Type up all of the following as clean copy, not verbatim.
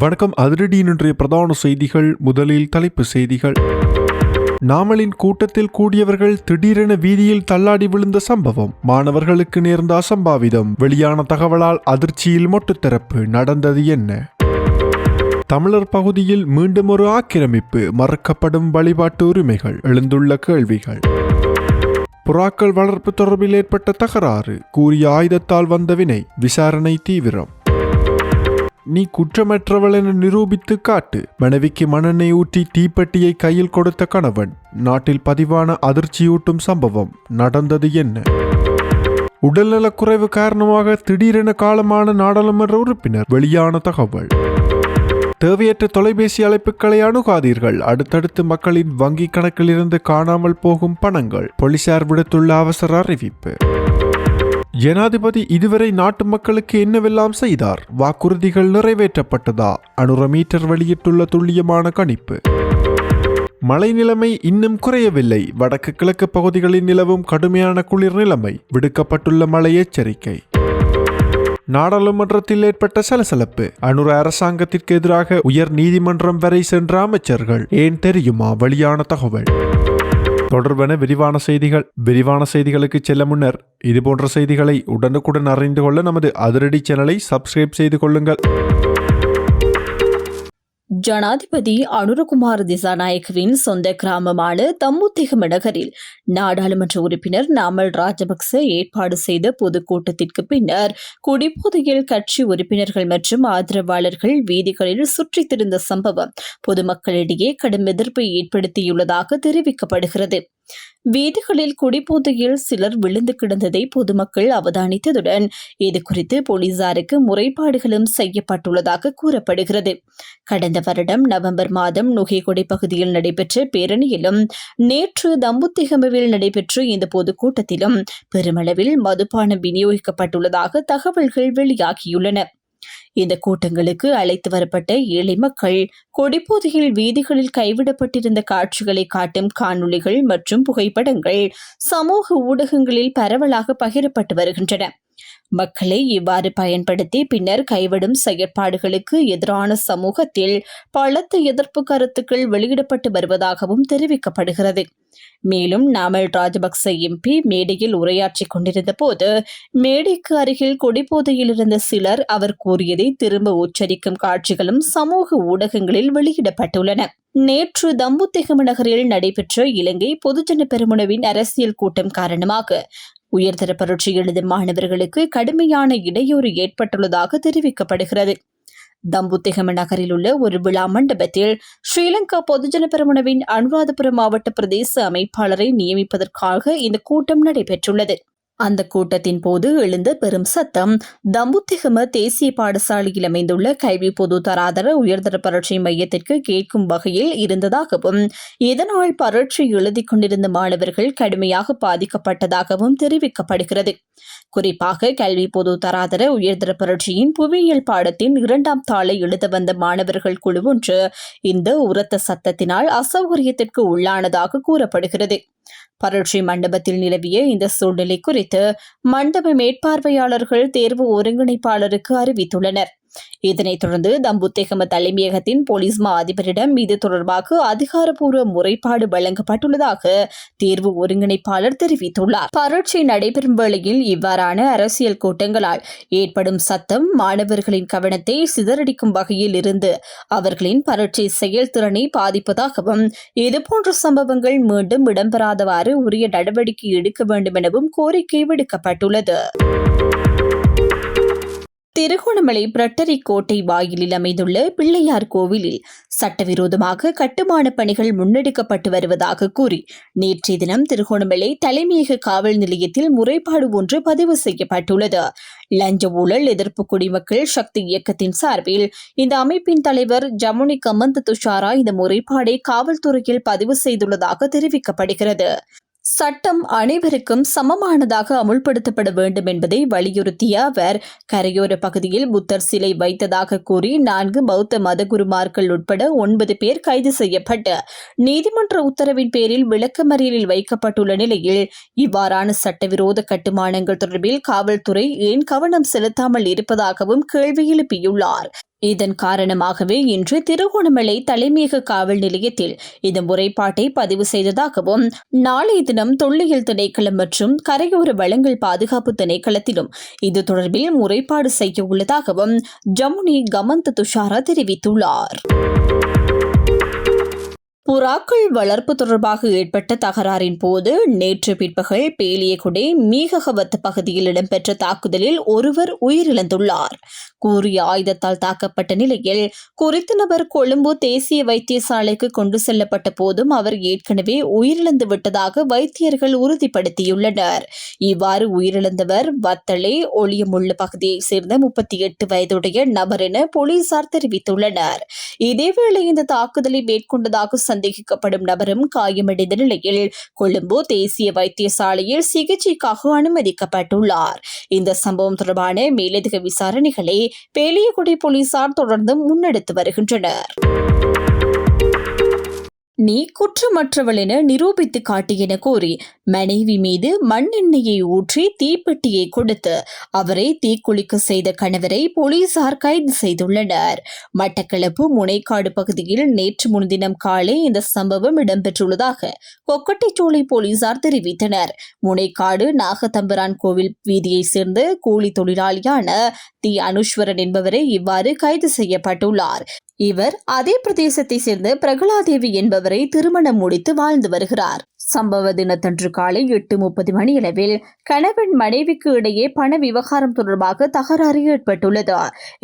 வணக்கம். அதிரடியின் இன்றைய பிரதான செய்திகள். முதலில் தலைப்பு செய்திகள். நாமலின் கூட்டத்தில் கூடியவர்கள் திடீரென வீதியில் தள்ளாடி விழுந்த சம்பவம். மாணவர்களுக்கு நேர்ந்த அசம்பாவிதம். வெளியான தகவலால் அதிர்ச்சியில் மொட்டுத்திறப்பு. நடந்தது என்ன? தமிழர் பகுதியில் மீண்டும் ஒரு ஆக்கிரமிப்பு. மறுக்கப்படும் வழிபாட்டு உரிமைகள். எழுந்துள்ள கேள்விகள். புறாக்கள் வளர்ப்பு தொடர்பில் ஏற்பட்ட தகராறு. கூறிய ஆயுதத்தால் வந்த வினை. விசாரணை தீவிரம். நீ குற்றமற்றவள் என நிரூபித்து காட்டு. மனைவிக்கு மண்ணெண்ணெய் ஊற்றி தீப்பெட்டியை கையில் கொடுத்த கணவன். நாட்டில் பதிவான அதிர்ச்சியூட்டும் சம்பவம். நடந்தது என்ன? உடல்நலக்குறைவு காரணமாக திடீரென காலமான நாடாளுமன்ற உறுப்பினர். வெளியான தகவல். தேவையற்ற தொலைபேசி அழைப்புகளை அணுகாதீர்கள். அடுத்தடுத்து மக்களின் வங்கி கணக்கில் இருந்து காணாமல் போகும் பணங்கள். போலீசார் விடுத்துள்ள அவசர அறிவிப்பு. ஜனாதிபதி இதுவரை நாட்டு மக்களுக்கு என்னவெல்லாம் செய்தார்? வாக்குறுதிகள் நிறைவேற்றப்பட்டதா? அனுர மீட்டர் வெளியிட்டுள்ள துல்லியமான கணிப்பு. மழை நிலைமை இன்னும் குறையவில்லை. வடக்கு கிழக்கு பகுதிகளில் நிலவும் கடுமையான குளிர் நிலைமை. விடுக்கப்பட்டுள்ள மழை எச்சரிக்கை. நாடாளுமன்றத்தில் ஏற்பட்ட சலசலப்பு. அனுர அரசாங்கத்திற்கு எதிராக உயர் நீதிமன்றம் வரை சென்ற அமைச்சர்கள். ஏன் தெரியுமா? வெளியான தகவல். தொடர்பான விரிவான செய்திகளுக்கு செல்ல முன்னர் இதுபோன்ற செய்திகளை உடனுக்குடன் அறிந்து கொள்ள நமது அதிரடி சேனலை சப்ஸ்கிரைப் செய்து கொள்ளுங்கள். ஜனாதிபதி அனுரகுமார் திசாநாயக்கவின் சொந்த கிராமமான தம்புத்திகம நகரில் நாடாளுமன்ற உறுப்பினர் நாமல் ராஜபக்ச ஏற்பாடு செய்த பொதுக்கூட்டத்திற்கு பின்னர் குடிபோதையில் கட்சி உறுப்பினர்கள் மற்றும் ஆதரவாளர்கள் வீதிகளில் சுற்றித் திரிந்த சம்பவம் பொதுமக்களிடையே கடும் எதிர்ப்பை ஏற்படுத்தியுள்ளதாக தெரிவிக்கப்படுகிறது. வீதிகளில் குடிபோதையில் சிலர் விழுந்து கிடந்ததை பொதுமக்கள் அவதானித்ததுடன் இதுகுறித்து போலீசாருக்கு முறைப்பாடுகளும் செய்யப்பட்டுள்ளதாக கூறப்படுகிறது. கடந்த வருடம் நவம்பர் மாதம் நுகைகொடை பகுதியில் நடைபெற்ற பேரணியிலும் நேற்று தம்புத்திகமவில் நடைபெற்ற இந்த பொதுக்கூட்டத்திலும் பெருமளவில் மதுபானம் விநியோகிக்கப்பட்டுள்ளதாக தகவல்கள் வெளியாகியுள்ளன. இந்த கூட்டங்களுக்கு அழைத்து வரப்பட்ட ஏழை மக்கள் கொடிபோதையில் வீதிகளில் கைவிடப்பட்டிருந்த காட்சிகளை காட்டும் காணொளிகள் மற்றும் புகைப்படங்கள் சமூக ஊடகங்களில் பரவலாக பகிரப்பட்டு வருகின்றன. மக்களை இவ்வாறு பயன்படுத்தி பின்னர் கைவிடும் செயற்பாடுகளுக்கு எதிரான சமூகத்தில் பலத்த எதிர்ப்பு கருத்துக்கள் வெளியிடப்பட்டு வருவதாகவும் தெரிவிக்கப்படுகிறது. மேலும் நாமல் ராஜபக்ச எம்பி மேடையில் உரையாற்றிக் கொண்டிருந்த போது மேடைக்கு அருகில் கொடிபோதையில் இருந்த சிலர் அவர் கூறியதை திரும்ப உச்சரிக்கும் காட்சிகளும் சமூக ஊடகங்களில் வெளியிடப்பட்டுள்ளன. நேற்று தம்புத்திகம நகரில் நடைபெற்ற இலங்கை பொதுஜன பெரமுனவின் அரசியல் கூட்டம் காரணமாக உயர்தர பரீட்சை எழுதும் மாணவர்களுக்கு கடுமையான இடையூறு ஏற்பட்டுள்ளதாக தெரிவிக்கப்படுகிறது. தம்புத்திகம நகரில் உள்ள ஒரு விழா மண்டபத்தில் ஸ்ரீலங்கா பொதுஜன பெரமுனவின் அனுராதபுரம் மாவட்ட பிரதேச அமைப்பாளரை நியமிப்பதற்காக இந்த கூட்டம் நடைபெற்றுள்ளது. அந்த கூட்டத்தின் போது எழுந்த பெரும் சத்தம் தம்புத்திகம தேசிய பாடசாலையில் அமைந்துள்ள கல்வி பொது தராதர உயர்தர பரீட்சை மையத்திற்கு கேட்கும் வகையில் இருந்ததாகவும் இதனால் பரீட்சை எழுதிக் கொண்டிருந்த மாணவர்கள் கடுமையாக பாதிக்கப்பட்டதாகவும் தெரிவிக்கப்படுகிறது. குறிப்பாக கல்வி பொது தராதர உயர்தர பரீட்சையின் புவியியல் பாடத்தின் 2ஆம் தாளை எழுத வந்த மாணவர்கள் குழு ஒன்று இந்த உரத்த சத்தத்தினால் அசௌகரியத்திற்கு உள்ளானதாக கூறப்படுகிறது. பரீட்சை மண்டபத்தில் நிலவிய இந்த சூழ்நிலை குறித்து மண்டப மேற்பார்வையாளர்கள் தேர்வு ஒருங்கிணைப்பாளருக்கு அறிவித்துள்ளனர். இதனைத் தொடர்ந்து தம்புத்திகம தலைமையகத்தின் போலீஸ் மா அதிபரிடம் இது தொடர்பாக அதிகாரப்பூர்வ முறைப்பாடு வழங்கப்பட்டுள்ளதாக தேர்வு ஒருங்கிணைப்பாளர் தெரிவித்துள்ளார். பரீட்சை நடைபெறும் வேளையில் இவ்வாறான அரசியல் கூட்டங்களால் ஏற்படும் சத்தம் மாணவர்களின் கவனத்தை சிதறடிக்கும் வகையில் இருந்து அவர்களின் பரீட்சை செயல்திறனை பாதிப்பதாகவும் இதுபோன்ற சம்பவங்கள் மீண்டும் இடம்பெறாதவாறு உரிய நடவடிக்கை எடுக்க வேண்டும் எனவும் கோரிக்கை விடுக்கப்பட்டுள்ளது. திருகோணமலை பிரட்டரி கோட்டை வாயிலில் அமைந்துள்ள பிள்ளையார் கோவிலில் சட்டவிரோதமாக கட்டுமான பணிகள் முன்னெடுக்கப்பட்டு வருவதாக கூறி நேற்றைய தினம் திருகோணமலை தலைமையக காவல் நிலையத்தில் முறைப்பாடு ஒன்று பதிவு செய்யப்பட்டுள்ளது. லஞ்ச ஊழல் எதிர்ப்பு குடிமக்கள் சக்தி இயக்கத்தின் சார்பில் இந்த அமைப்பின் தலைவர் ஜமுனி கமந்த துஷாரா இந்த முறைப்பாடை காவல்துறையில் பதிவு செய்துள்ளதாக தெரிவிக்கப்படுகிறது. சட்டம் அனைவருக்கும் சமமானதாக அமுல்படுத்தப்பட வேண்டும் என்பதை வலியுறுத்திய அவர் கரையோர பகுதியில் புத்தர் சிலை வைத்ததாக கூறி 4 பௌத்த மதகுருமார்கள் உட்பட 9 பேர் கைது செய்யப்பட்டு நீதிமன்ற உத்தரவின் பேரில் விளக்கமறியலில் வைக்கப்பட்டுள்ள நிலையில் இவ்வாறான சட்டவிரோத கட்டுமானங்கள் தொடர்பில் காவல்துறை ஏன் கவனம் செலுத்தாமல் இருப்பதாகவும் கேள்வி எழுப்பியுள்ளார். இதன் காரணமாகவே இன்று திருகோணமலை தலைமையக காவல் நிலையத்தில் இந்த முறைப்பாட்டை பதிவு செய்ததாகவும் நாளைய தினம் தொல்லியல் திணைக்களம் மற்றும் கரையோர வளங்கள் பாதுகாப்பு திணைக்களத்திலும் இது தொடர்பில் முறைப்பாடு செய்ய உள்ளதாகவும் ஜமுனி கமந்த துஷாரா தெரிவித்துள்ளார். புறாக்கள் வளர்ப்பு தொடர்பாக ஏற்பட்ட தகராறின் போது நேற்று பிற்பகல் பேலியகுடை மீககவத் பகுதியில் இடம்பெற்ற தாக்குதலில் ஒருவர் உயிரிழந்துள்ளார். கூறிய ஆயுதத்தால் தாக்கப்பட்ட நிலையில் குறித்த நபர் கொழும்பு தேசிய வைத்தியசாலைக்கு கொண்டு செல்லப்பட்ட போதும் அவர் ஏற்கனவே உயிரிழந்து விட்டதாக வைத்தியர்கள் உறுதிப்படுத்தியுள்ளனர். இவ்வாறு உயிரிழந்தவர் வத்தளை ஒளியமுள்ள பகுதியைச் சேர்ந்த 38 வயதுடைய நபர் என போலீசார் தெரிவித்துள்ளனர். இதேவேளை இந்த தாக்குதலை மேற்கொண்டதாக சந்தேகிக்கப்படும் நபரும் காயமடைந்த நிலையில் கொழும்பு தேசிய வைத்தியசாலையில் சிகிச்சைக்காக அனுமதிக்கப்பட்டுள்ளார். இந்த சம்பவம் தொடர்பான மேலதிக விசாரணைகளை பேலியகுடை போலீசார் தொடர்ந்து முன்னெடுத்து வருகின்றனர். நீ குற்றமற்றவள் என நிரூபித்து காட்டு என கோரி மனைவி மீது மண்ணெண்ணெயை ஊற்றி தீப்பெட்டியை கொடுத்து அவரை தீக்குளிக்க செய்த கணவரை போலீசார் கைது செய்துள்ளனர். மட்டக்களப்பு முனைக்காடு பகுதியில் நேற்று முன்தினம் காலை இந்த சம்பவம் இடம்பெற்றுள்ளதாக கொக்கட்டிச்சோலை போலீசார் தெரிவித்தனர். முனைக்காடு நாகத்தம்பரான் கோவில் வீதியைச் சேர்ந்த கூலி தொழிலாளியான தி அனுஸ்வரன் என்பவரை இவ்வாறு கைது செய்யப்பட்டுள்ளார். இவர் அதே பிரதேசத்தை சேர்ந்த பிரகலாதேவி என்பவரை திருமணம் முடித்து வாழ்ந்து வருகிறார். சம்பவ தினத்தன்று காலை 8:30 மணியளவில் கணவன் மனைவிக்கு இடையே பண விவகாரம் தொடர்பாக தகராறு ஏற்பட்டுள்ளது.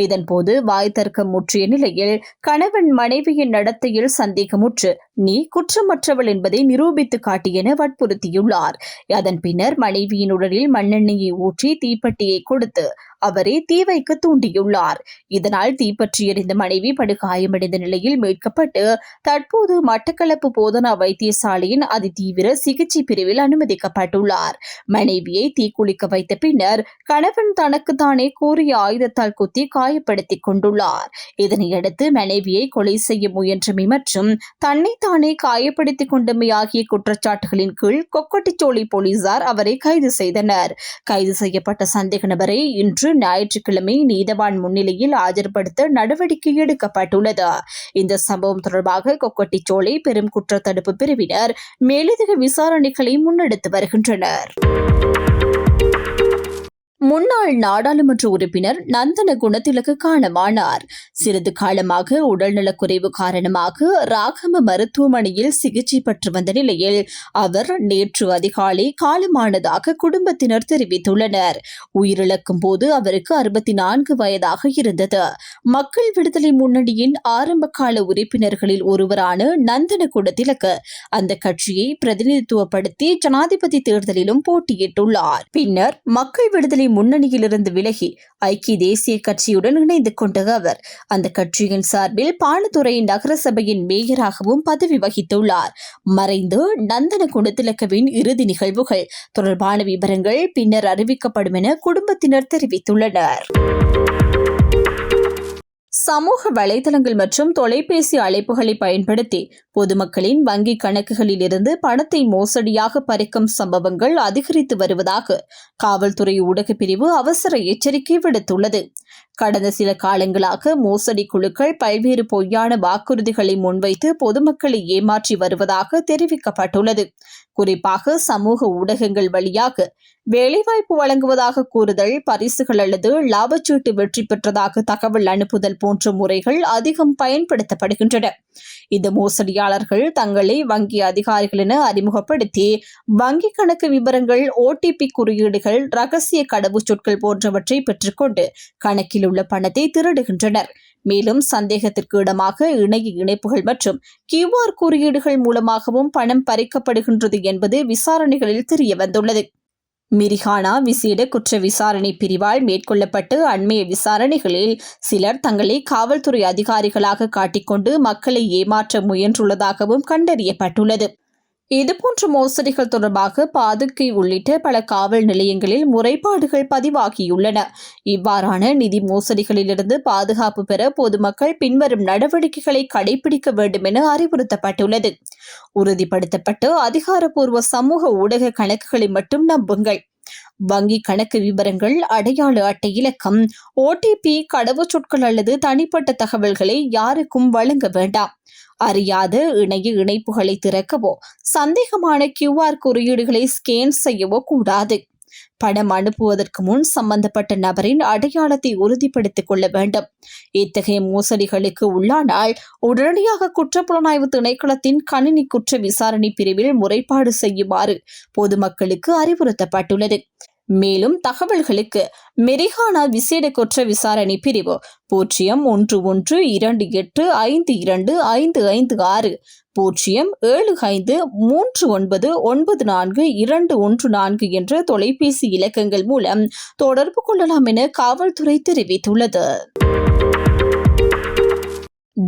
இதன்போது வாய் தர்க்கம் முற்றிய நிலையில் கணவன் மனைவியின் நடத்தையில் சந்தேகமுற்று நீ குற்றமற்றவள் என்பதை நிரூபித்து காட்டியென வற்புறுத்தியுள்ளார். அதன் பின்னர் மனைவியின் உடலில் மண்ணெண்ணெயை ஊற்றி தீப்பெட்டியை கொடுத்து அவரை தீ வைக்க தூண்டியுள்ளார். இதனால் தீப்பற்றி எறிந்த மனைவி படுகாயமடைந்த நிலையில் மீட்கப்பட்டு தற்போது மட்டக்களப்பு போதனா வைத்தியசாலையின் அதிதீவிர சிகிச்சை பிரிவில் அனுமதிக்கப்பட்டுள்ளார். மனைவியை தீக்குளிக்க வைத்த பின்னர் கணவன் தனக்கு தானே கூறிய ஆயுதத்தால் குத்தி காயப்படுத்திக் கொண்டுள்ளார். இதனையடுத்து மனைவியை கொலை செய்ய முயன்றமை மற்றும் தன்னைத்தானே காயப்படுத்திக் கொண்டமை ஆகிய குற்றச்சாட்டுகளின் கீழ் கொக்கட்டிச்சோலை போலீசார் அவரை கைது செய்தனர். கைது செய்யப்பட்ட சந்தேக நபரை இன்று ஞாயிற்றுக்கிழமை நீதவான் முன்னிலையில் ஆஜர்படுத்த நடவடிக்கை எடுக்கப்பட்டுள்ளது. இந்த சம்பவம் தொடர்பாக கொக்கட்டிச்சோலை பெரும் குற்றத்தடுப்பு பிரிவினர் மேலதிக விசாரணைகளை முன்னெடுத்து வருகின்றனர். முன்னாள் நாடாளுமன்ற உறுப்பினர் நந்தன குணத்திலக்கு காலமானார். சிறிது காலமாக உடல்நலக்குறைவு காரணமாக ராகம மருத்துவமனையில் சிகிச்சை பெற்று வந்த நிலையில் அவர் நேற்று அதிகாலை காலமானதாக குடும்பத்தினர் தெரிவித்துள்ளனர். உயிரிழக்கும் போது அவருக்கு 64 வயதாக இருந்தது. மக்கள் விடுதலை முன்னணியின் ஆரம்ப கால உறுப்பினர்களில் ஒருவரான நந்தன குணத்திலக்கு அந்த கட்சியை பிரதிநிதித்துவப்படுத்தி ஜனாதிபதி தேர்தலிலும் போட்டியிட்டுள்ளார். பின்னர் மக்கள் விடுதலை முன்னணியிலிருந்து விலகி ஐக்கிய தேசிய கட்சியுடன் இணைந்து கொண்ட அவர் அந்த கட்சியின் சார்பில் பானதுறை நகரசபையின் மேயராகவும் பதவி வகித்துள்ளார். மறைந்து நந்தன குணத்திலக்கவின் இறுதி நிகழ்வுகள் தொடர்பான விவரங்கள் பின்னர் அறிவிக்கப்படும் என குடும்பத்தினர் தெரிவித்துள்ளனர். சமூக வலைதளங்கள் மற்றும் தொலைபேசி அழைப்புகளை பயன்படுத்தி பொதுமக்களின் வங்கிக் கணக்குகளில் இருந்து பணத்தை மோசடியாக பறிக்கும் சம்பவங்கள் அதிகரித்து வருவதாக காவல்துறை ஊடகப் பிரிவு அவசர எச்சரிக்கை விடுத்துள்ளது. கடந்த சில காலங்களாக மோசடி குழுக்கள் பல்வேறு பொய்யான வாக்குறுதிகளை முன்வைத்து பொதுமக்களை ஏமாற்றி வருவதாக தெரிவிக்கப்பட்டுள்ளது. குறிப்பாக சமூக ஊடகங்கள் வழியாக வேலைவாய்ப்பு வழங்குவதாக கூறுதல், பரிசுகள் அல்லது லாபச்சீட்டு வெற்றி பெற்றதாக தகவல் அனுப்புதல் போன்ற முறைகள் அதிகம் பயன்படுத்தப்படுகின்றன. இந்த மோசடியாளர்கள் தங்களை வங்கி அதிகாரிகள் என அறிமுகப்படுத்தி வங்கிக் கணக்கு விவரங்கள், OTP குறியீடுகள், ரகசிய கடவுச்சொற்கள் போன்றவற்றை பெற்றுக்கொண்டு கணக்கில் உள்ள பணத்தை திருடுகின்றனர். மேலும் சந்தேகத்திற்கு இடமாக இணைய இணைப்புகள் மற்றும் QR குறியீடுகள் மூலமாகவும் பணம் பறிக்கப்படுகின்றது என்பது விசாரணைகளில் தெரியவந்துள்ளது. மிரிகானா விசேட குற்ற விசாரணை பிரிவால் மேற்கொள்ளப்பட்டு அண்மைய விசாரணைகளில் சிலர் தங்களை காவல்துறை அதிகாரிகளாக காட்டிக்கொண்டு மக்களை ஏமாற்ற முயன்றுள்ளதாகவும் கண்டறியப்பட்டுள்ளது. இதுபோன்ற மோசடிகள் தொடர்பாக பாதுகை உள்ளிட்ட பல காவல் நிலையங்களில் முறைப்பாடுகள் பதிவாகியுள்ளன. இவ்வாறான நிதி மோசடிகளிலிருந்து பாதுகாப்பு பெற பொதுமக்கள் பின்வரும் நடவடிக்கைகளை கடைபிடிக்க வேண்டும் என அறிவுறுத்தப்பட்டுள்ளது. உறுதிப்படுத்தப்பட்ட அதிகாரப்பூர்வ சமூக ஊடக கணக்குகளை மட்டும் நம்புங்கள். வங்கி கணக்கு விவரங்கள், அடையாள அட்டை இலக்கம், OTP, கடவுச்சொற்கள் அல்லது தனிப்பட்ட தகவல்களை யாருக்கும் வழங்க வேண்டாம். அறியாத இணைய இணைப்புகளை திறக்கவோ சந்தேகமான QR குறியீடுகளை ஸ்கேன் செய்யவோ கூடாது. பணம் அனுப்புவதற்கு முன் சம்பந்தப்பட்ட நபரின் அடையாளத்தை உறுதிப்படுத்திக் கொள்ள வேண்டும். இத்தகைய மோசடிகளுக்கு உள்ளானால் உடனடியாக குற்றப்புலனாய்வு திணைக்களத்தின் கணினி குற்ற விசாரணை பிரிவில் முறைப்பாடு செய்யுமாறு பொதுமக்களுக்கு அறிவுறுத்தப்பட்டுள்ளது. மேலும் தகவல்களுக்கு மெரிஹானா விசேட குற்ற விசாரணை பிரிவு 0112852556 0753994 என்ற தொலைபேசி இலக்கங்கள் மூலம் தொடர்பு கொள்ளலாம் என காவல்துறை தெரிவித்துள்ளது.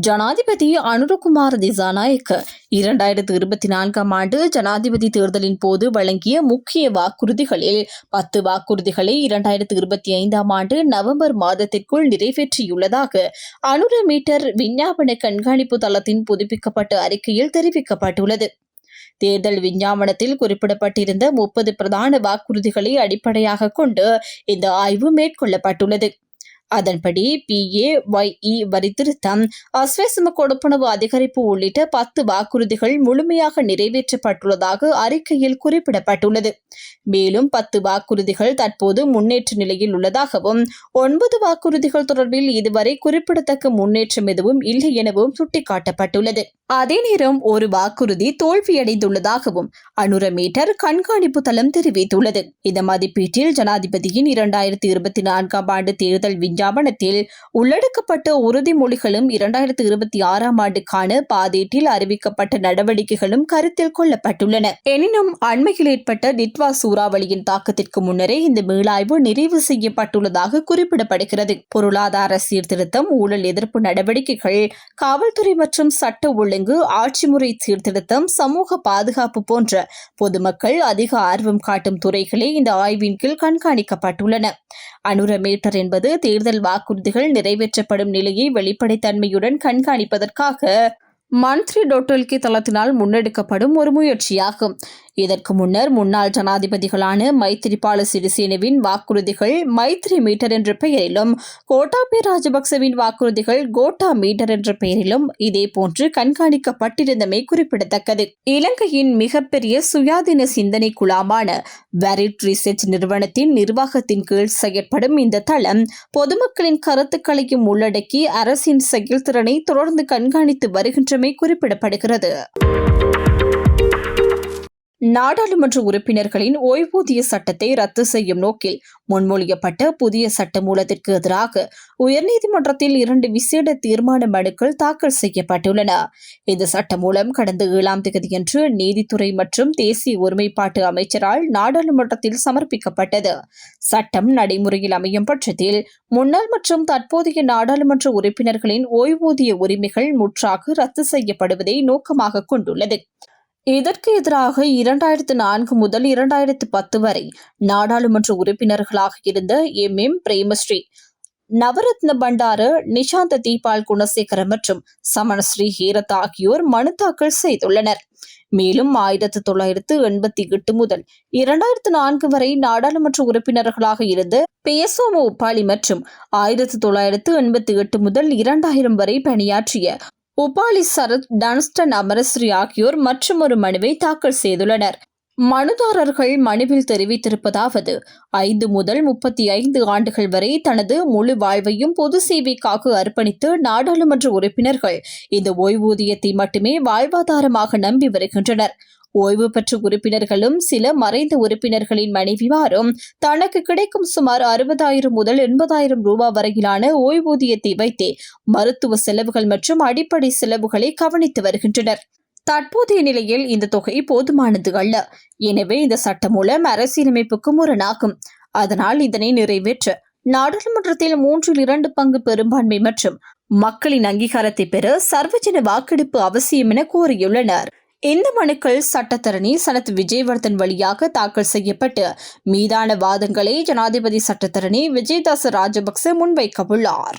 ஜனாதிபதி அனுரகுமார் திசாநாயக்க 2024 ஆண்டு ஜனாதிபதி தேர்தலின் போது வழங்கிய முக்கிய வாக்குறுதிகளில் 10 வாக்குறுதிகளை 2025 ஆண்டு நவம்பர் மாதத்திற்குள் நிறைவேற்றியுள்ளதாக அனுர மீட்டர் விஞ்ஞாபன கண்காணிப்பு தளத்தின் புதுப்பிக்கப்பட்ட அறிக்கையில் தெரிவிக்கப்பட்டுள்ளது. தேர்தல் விஞ்ஞாபனத்தில் குறிப்பிடப்பட்டிருந்த 30 பிரதான வாக்குறுதிகளை அடிப்படையாக கொண்டு இந்த ஆய்வு மேற்கொள்ளப்பட்டுள்ளது. அதன்படி PAYE வரி திருத்தம், அஸ்வசம கொடுப்பனவு அதிகரிப்பு உள்ளிட்ட 10 வாக்குறுதிகள் முழுமையாக நிறைவேற்றப்பட்டுள்ளதாக அறிக்கையில் குறிப்பிடப்பட்டுள்ளது. மேலும் 10 வாக்குறுதிகள் தற்போது முன்னேற்ற நிலையில் உள்ளதாகவும் 9 வாக்குறுதிகள் தொடர்பில் இதுவரை குறிப்பிடத்தக்க முன்னேற்றம் எதுவும் இல்லை எனவும் சுட்டிக்காட்டப்பட்டுள்ளது. அதே நேரம் ஒரு வாக்குறுதி தோல்வியடைந்துள்ளதாகவும் அனுர மீட்டர் கண்காணிப்பு தளம் தெரிவித்துள்ளது. இந்த மதிப்பீட்டில் ஜனாதிபதியின் 2024 ஆண்டு தேர்தல் விஞ்ஞாபனத்தில் உள்ளடக்கப்பட்ட உறுதிமொழிகளும் 2026 ஆண்டுக்கான பாதேட்டில் அறிவிக்கப்பட்ட நடவடிக்கைகளும் கருத்தில் கொள்ளப்பட்டுள்ளன. எனினும் அண்மையில் ஏற்பட்ட டிட்வா சூறாவளியின் தாக்கத்திற்கு முன்னரே இந்த மீளாய்வு நிறைவு செய்யப்பட்டுள்ளதாக குறிப்பிடப்படுகிறது. பொருளாதார சீர்திருத்தம், ஊழல் எதிர்ப்பு நடவடிக்கைகள், காவல்துறை மற்றும் சட்ட ஒழுங்கு, ஆட்சி முறை சீர்திருத்தம், சமூக பாதுகாப்பு போன்ற பொதுமக்கள் அதிக ஆர்வம் காட்டும் துறைகளே இந்த ஆய்வின் கீழ் கண்காணிக்கப்பட்டுள்ளன. அனுர மீட்டர் என்பது தேர்தல் வாக்குறுதிகள் நிறைவேற்றப்படும் நிலையை வெளிப்படைத்தன்மையுடன் கண்காணிப்பதற்காக மந்த்ரி.lk தளத்தினால் முன்னெடுக்கப்படும் ஒரு முயற்சியாகும். இதற்கு முன்னர் முன்னாள் ஜனாதிபதிகளான மைத்திரிபால சிறிசேனவின் வாக்குறுதிகள் மைத்ரி மீட்டர் என்ற பெயரிலும், கோட்டாபய ராஜபக்சவின் வாக்குறுதிகள் கோட்டா மீட்டர் என்ற பெயரிலும் இதேபோன்று கண்காணிக்கப்பட்டிருந்தமை குறிப்பிடத்தக்கது. இலங்கையின் மிகப்பெரிய சுயாதீன சிந்தனை குழாமான வெரிட் ரிசர்ச் நிறுவனத்தின் நிர்வாகத்தின் கீழ் செயற்படும் இந்த தளம் பொதுமக்களின் கருத்துக்களையும் உள்ளடக்கி அரசின் செயல்திறனை தொடர்ந்து கண்காணித்து வருகின்றமை குறிப்பிடப்படுகிறது. நாடாளுமன்ற உறுப்பினர்களின் ஓய்வூதிய சட்டத்தை ரத்து செய்யும் நோக்கில் முன்மொழியப்பட்ட புதிய சட்டமூலத்திற்கு எதிராக உயர்நீதிமன்றத்தில் 2 விசேட தீர்மான மனுக்கள் தாக்கல் செய்யப்பட்டுள்ளன. இந்த சட்டமூலம் கடந்த 7ஆம் தேதியன்று நீதித்துறை மற்றும் தேசிய ஒருமைப்பாட்டு அமைச்சரால் நாடாளுமன்றத்தில் சமர்ப்பிக்கப்பட்டது. சட்டம் நடைமுறையில் அமையும் பட்சத்தில் முன்னாள் மற்றும் தற்போதைய நாடாளுமன்ற உறுப்பினர்களின் ஓய்வூதிய உரிமைகள் முற்றாக ரத்து செய்யப்படுவதை நோக்கமாக கொண்டுள்ளது. இதற்கு எதிராக 2004 முதல் 2010 வரை நாடாளுமன்ற உறுப்பினர்களாக இருந்த MM பிரேமஸ்ரீ, நவரத்ன பண்டார, நிஷாந்த தீபால் குணசேகர மற்றும் சமணஸ்ரீ ஹேரத் ஆகியோர் மனு தாக்கல் செய்துள்ளனர். மேலும் 1988 முதல் 2004 வரை நாடாளுமன்ற உறுப்பினர்களாக இருந்த பேசோமோ உப்பாலி மற்றும் 1988 முதல் 2000 வரை பணியாற்றிய உபாலி சரத் டன்ஸ்டன் அமரஸ்ரீ ஆகியோர் மற்றொரு மனுவை தாக்கல் செய்துள்ளனர். மனுதாரர்கள் மனுவில் தெரிவித்திருப்பதாவது: 5 முதல் 35 ஆண்டுகள் வரை தனது முழு வாழ்வையும் பொது சேவைக்காக அர்ப்பணித்து நாடாளுமன்ற உறுப்பினர்கள் இந்த ஓய்வூதியத்தை மட்டுமே வாழ்வாதாரமாக நம்பி வருகின்றனர். ஓய்வு பெற்ற உறுப்பினர்களும் சில மறைந்த உறுப்பினர்களின் மனைவிமாரும் தனக்கு கிடைக்கும் சுமார் 60,000 முதல் 80,000 ரூபாய் வரையிலான ஓய்வூதியத்தை வைத்தே மருத்துவ செலவுகள் மற்றும் அடிப்படை செலவுகளை கவனித்து வருகின்றனர். தற்போதைய நிலையில் இந்த தொகை போதுமானது அல்ல. எனவே இந்த சட்டம் மூலம் அரசியலமைப்புக்கு முரணாகும். அதனால் இதனை நிறைவேற்ற நாடாளுமன்றத்தில் 3/2 பங்கு பெரும்பான்மை மற்றும் மக்களின் அங்கீகாரத்தை பெற சர்வஜன வாக்கெடுப்பு அவசியம் என கோரியுள்ளனர். இந்த மனுக்கள் சட்டத்தரணி சனத் விஜயவர்தன் வழியாக தாக்கல் செய்யப்பட்டு மீதான வாதங்களை ஜனாதிபதி சட்டத்தரணி விஜயதாச ராஜபக்ச முன்வைக்கவுள்ளார்.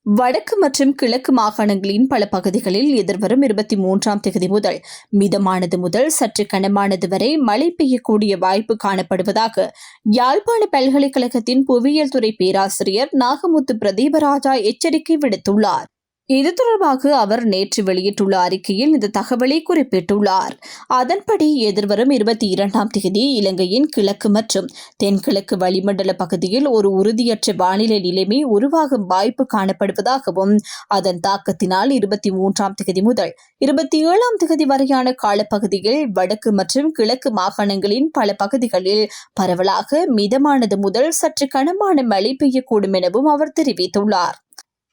வடக்கு மற்றும் கிழக்கு மாகாணங்களின் பல பகுதிகளில் எதிர்வரும் 23ஆம் தேதி முதல் மிதமானது முதல் சற்று கனமானது வரை மழை பெய்யக்கூடிய வாய்ப்பு காணப்படுவதாக யாழ்ப்பாண பல்கலைக்கழகத்தின் புவியியல் துறை பேராசிரியர் நாகமுத்து பிரதீபராஜா எச்சரிக்கை விடுத்துள்ளார். இது தொடர்பாக அவர் நேற்று வெளியிட்டுள்ள அறிக்கையில் இந்த தகவலை குறிப்பிட்டுள்ளார். அதன்படி எதிர்வரும் 22ஆம் தேதி இலங்கையின் கிழக்கு மற்றும் தென்கிழக்கு வளிமண்டல பகுதியில் ஒரு உறுதியற்ற வானிலை நிலைமை உருவாகும் வாய்ப்பு காணப்படுவதாகவும் அதன் தாக்கத்தினால் 23ஆம் தேதி முதல் 27ஆம் தேதி வரையான காலப்பகுதியில் வடக்கு மற்றும் கிழக்கு மாகாணங்களின் பல பகுதிகளில் பரவலாக மிதமானது முதல் சற்று கனமான மழை பெய்யக்கூடும் எனவும் அவர் தெரிவித்துள்ளார்.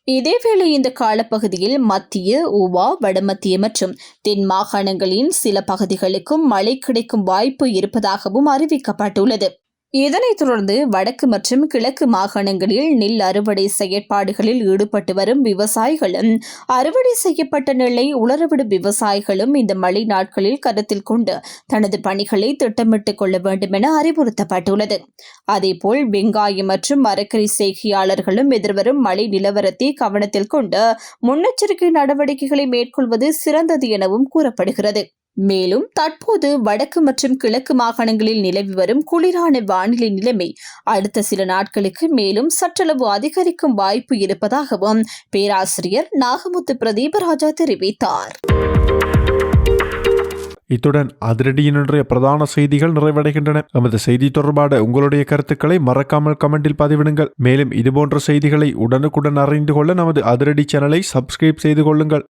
இதேவேளை இந்த காலப்பகுதியில் மத்திய, ஊவா, வடமத்திய மற்றும் தென் மாகாணங்களின் சில பகுதிகளுக்கும் மழை கிடைக்கும் வாய்ப்பு இருப்பதாகவும் அறிவிக்கப்பட்டுள்ளது. இதனைத் தொடர்ந்து வடக்கு மற்றும் கிழக்கு மாகாணங்களில் நெல் அறுவடை செயற்பாடுகளில் ஈடுபட்டு வரும் விவசாயிகளும் அறுவடை செய்யப்பட்ட நெல்லை உலரவிடும் விவசாயிகளும் இந்த மழை நாட்களில் கருத்தில் கொண்டு தனது பணிகளை திட்டமிட்டுக் கொள்ள வேண்டும் என அறிவுறுத்தப்பட்டுள்ளது. அதேபோல் வெங்காயம் மற்றும் மரக்கறி செய்கையாளர்களும் எதிர்வரும் மழை நிலவரத்தை கவனத்தில் கொண்டு முன்னெச்சரிக்கை நடவடிக்கைகளை மேற்கொள்வது சிறந்தது எனவும் கூறப்படுகிறது. மேலும் தற்போது வடக்கு மற்றும் கிழக்கு மாகாணங்களில் நிலவி வரும் குளிரான வானிலை நிலைமை அடுத்த சில நாட்களுக்கு மேலும் சற்றளவு அதிகரிக்கும் வாய்ப்பு இருப்பதாகவும் பேராசிரியர் நாகமுத்து பிரதீபராஜா தெரிவித்தார். இத்துடன் அதிரடியின் இன்றைய பிரதான செய்திகள் நிறைவடைகின்றன. நமது செய்தி தொடர்பான உங்களுடைய கருத்துக்களை மறக்காமல் கமெண்டில் பதிவிடுங்கள். மேலும் இதுபோன்ற செய்திகளை உடனுக்குடன் அறிந்து கொள்ள நமது அதிரடி சேனலை சப்ஸ்கிரைப் செய்து கொள்ளுங்கள்.